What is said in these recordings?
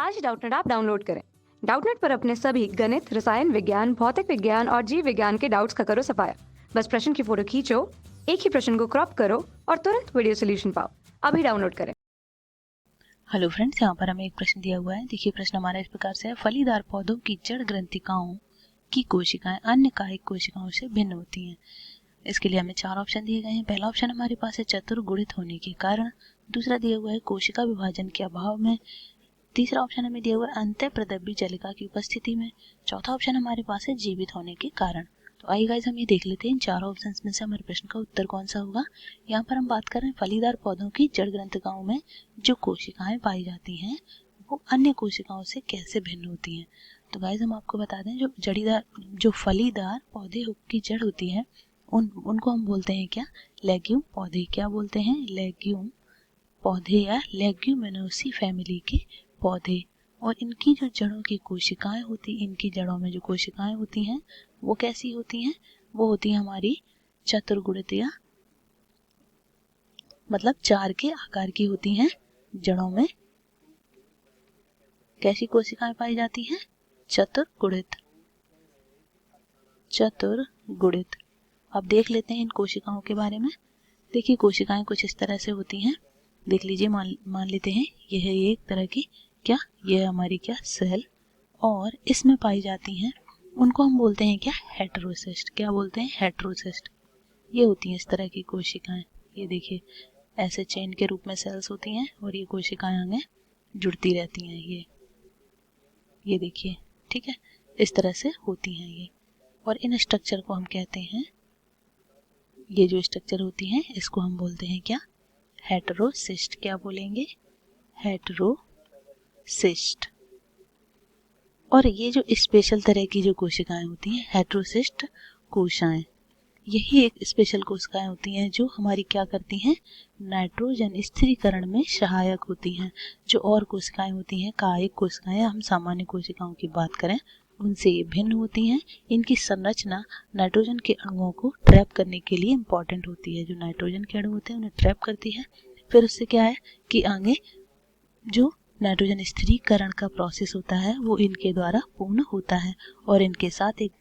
आज ही Doubtnut app download करें। Doubtnut पर अपने सभी गणित, रसायन विज्ञान, भौतिक विज्ञान और जीव विज्ञान के डाउट्स का करो सफाया। बस प्रश्न की फोटो खींचो, एक ही प्रश्न को क्रॉप करो और तुरंत वीडियो सोल्यूशन पाओ। अभी डाउनलोड करें। हेलो फ्रेंड्स, यहाँ पर हमें एक प्रश्न दिया हुआ है। देखिए, प्रश्न हमारा इस प्रकार से है। फलीदार पौधों की जड़ ग्रंथिकाओं की कोशिकाएं अन्य कायिक कोशिकाओं से भिन्न होती हैं। इसके लिए हमें 4 ऑप्शन दिए गए हैं। पहला ऑप्शन हमारे पास है चतुर्गुणित होने के कारण। दूसरा दिया हुआ है कोशिका विभाजन के अभाव में। तीसरा ऑप्शन हमें दिया हुआ है अंतःप्रदब्बी जालिका की उपस्थिति में। चौथा ऑप्शन हमारे पास है जीवित होने के कारण। तो आइए गाइस, हम ये देख लेते हैं इन चारों ऑप्शंस में से हमारे प्रश्न का उत्तर कौन सा होगा। यहाँ पर हम बात कर रहे हैं फलीदार पौधों की जड़ ग्रंथिकाओं में जो कोशिकाएं पाई जाती हैं वो अन्य कोशिकाओं से कैसे भिन्न होती हैं। तो गाइस, हम आपको बता दें, जो फलीदार पौधे की जड़ होती है उनको हम बोलते हैं क्या, लेग्यूम पौधे। क्या बोलते हैं? लेग्यूम पौधे या लेग्यूमिनोसी फैमिली के पौधे। और इनकी जो जड़ों की कोशिकाएं होती, इनकी जड़ों में जो कोशिकाएं होती हैं वो कैसी होती हैं? वो होती हैं हमारी चतुर्गुणित, या मतलब 4 के आकार की होती हैं। जड़ों में कैसी कोशिकाएं पाई जाती हैं? चतुर्गुणित। चतुर्गुणित। अब देख लेते हैं इन कोशिकाओं के बारे में। देखिए, कोशिकाएं कुछ इस तरह से होती हैं। देख लीजिए, मान लेते हैं यह है एक तरह की क्या, यह हमारी क्या, सेल, और इसमें पाई जाती हैं, उनको हम बोलते हैं क्या, हेटेरोसिस्ट। क्या बोलते हैं? हेटेरोसिस्ट। ये होती हैं इस तरह की कोशिकाएं। ये देखिए, ऐसे चेन के रूप में सेल्स होती हैं और ये कोशिकाएं आगे जुड़ती रहती हैं। ये देखिए, ठीक है, इस तरह से होती हैं ये। और इन स्ट्रक्चर को हम कहते हैं, ये जो स्ट्रक्चर होती हैं इसको हम बोलते हैं क्या, हेटेरोसिस्ट। क्या बोलेंगे? हेटेरोसिस्ट। और ये जो स्पेशल तरह की जो कोशिकाएं होती हैं, हेटेरोसिस्ट कोशिकाएं, यही एक स्पेशल कोशिकाएं होती हैं जो हमारी क्या करती हैं, नाइट्रोजन स्थिरीकरण में सहायक होती हैं। जो और कोशिकाएं होती हैं, कायिक कोशिकाएं, हम सामान्य कोशिकाओं की बात करें, उनसे ये भिन्न होती हैं। इनकी संरचना नाइट्रोजन के अणुओं को ट्रैप करने के लिए इम्पॉर्टेंट होती है। जो नाइट्रोजन के अणु होते हैं उन्हें ट्रैप करती है। फिर उससे क्या है कि आगे जो नाइट्रोजन स्थिरीकरण का प्रोसेस होता है वो इनके द्वारा पूर्ण होता है। और इनके साथ एक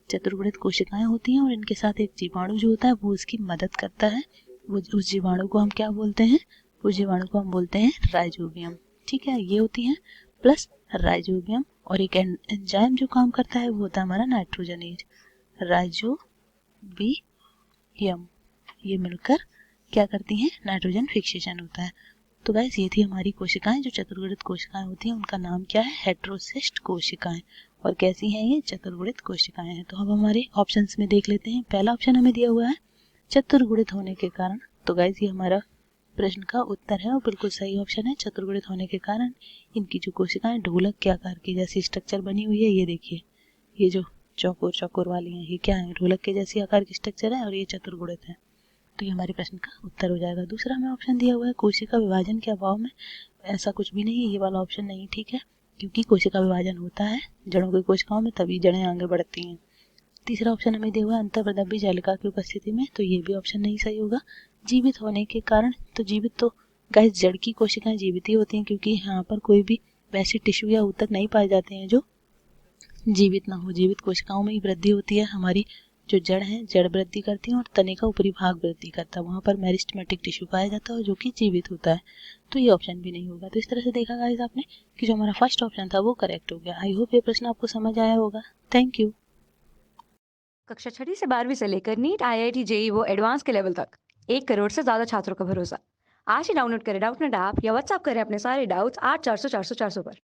चतुर्गुणित कोशिकाएं होती हैं और इनके साथ एक जीवाणु जो होता है वो इसकी मदद करता है। वो उस जीवाणु को हम क्या बोलते हैं? उस जीवाणु को हम बोलते हैं राइजोबियम। ठीक है, ये होती है प्लस राइजोबियम। और एक एंजाइम जो काम करता है वो होता है हमारा नाइट्रोजनेज, राइजोबियम। ये मिलकर क्या करती हैं? नाइट्रोजन फिक्सेशन होता है। तो गाइस, ये थी हमारी कोशिकाएं। जो चतुर्गुणित कोशिकाएं होती हैं उनका नाम क्या है? हेटेरोसिस्ट कोशिकाएं। और कैसी हैं ये? चतुर्गुणित कोशिकाएं हैं। तो अब हमारे ऑप्शंस में देख लेते हैं। पहला ऑप्शन हमें दिया हुआ है चतुर्गुणित होने के कारण। तो गाइस, ये हमारा प्रश्न का उत्तर है और बिल्कुल सही ऑप्शन है, चतुर्गुणित होने के कारण इनकी जो कोशिकाएं ढोलक के आकार की जैसी स्ट्रक्चर बनी हुई है। ये देखिए, ये जो चौकोर चौकोर वाली हैं ये क्या है? ढोलक के जैसी आकार की स्ट्रक्चर है और ये चतुर्गुणित है। तो ये हमारे प्रश्न का उत्तर हो जाएगा। दूसरा हमें ऑप्शन दिया हुआ है कोशिका विभाजन के अभाव में। ऐसा कुछ भी नहीं है, ये वाला ऑप्शन नहीं ठीक है, क्योंकि कोशिका विभाजन होता है जड़ों की कोशिकाओं में, तभी जड़ें आगे बढ़ती हैं। तीसरा ऑप्शन हमें दिया हुआ है अंतःप्रदब्बी जालिका की उपस्थिति में। तो ये भी ऑप्शन नहीं सही होगा। जीवित होने के कारण, तो जीवित तो गाइस जड़ की कोशिकाएं जीवित ही होती हैं, क्योंकि यहाँ पर कोई भी वैसे टिश्यू या ऊतक नहीं पाए जाते हैं जो जीवित ना हो। जीवित कोशिकाओं में ही वृद्धि होती है। हमारी जो जड़ है, जड़ वृद्धि करती है और तने का ऊपरी भाग वृद्धि करता है। वहाँ पर मेरिस्टेमेटिक टिश्यू पाया जाता है जो कि जीवित होता है। तो ये ऑप्शन भी नहीं होगा। तो इस तरह से देखा गाइस आपने कि जो हमारा फर्स्ट ऑप्शन था वो करेक्ट हो गया। आई होप ये प्रश्न आपको समझ आया होगा। Thank you. कक्षा 6 से 12वीं से लेकर नीट, IIT, JEE वो एडवांस के लेवल तक 1 करोड़ से ज्यादा छात्रों का भरोसा। आज ही डाउनलोड करें डाउटनेट ऐप या व्हाट्सएप करें अपने सारे डाउट्स 8400 400 400 पर।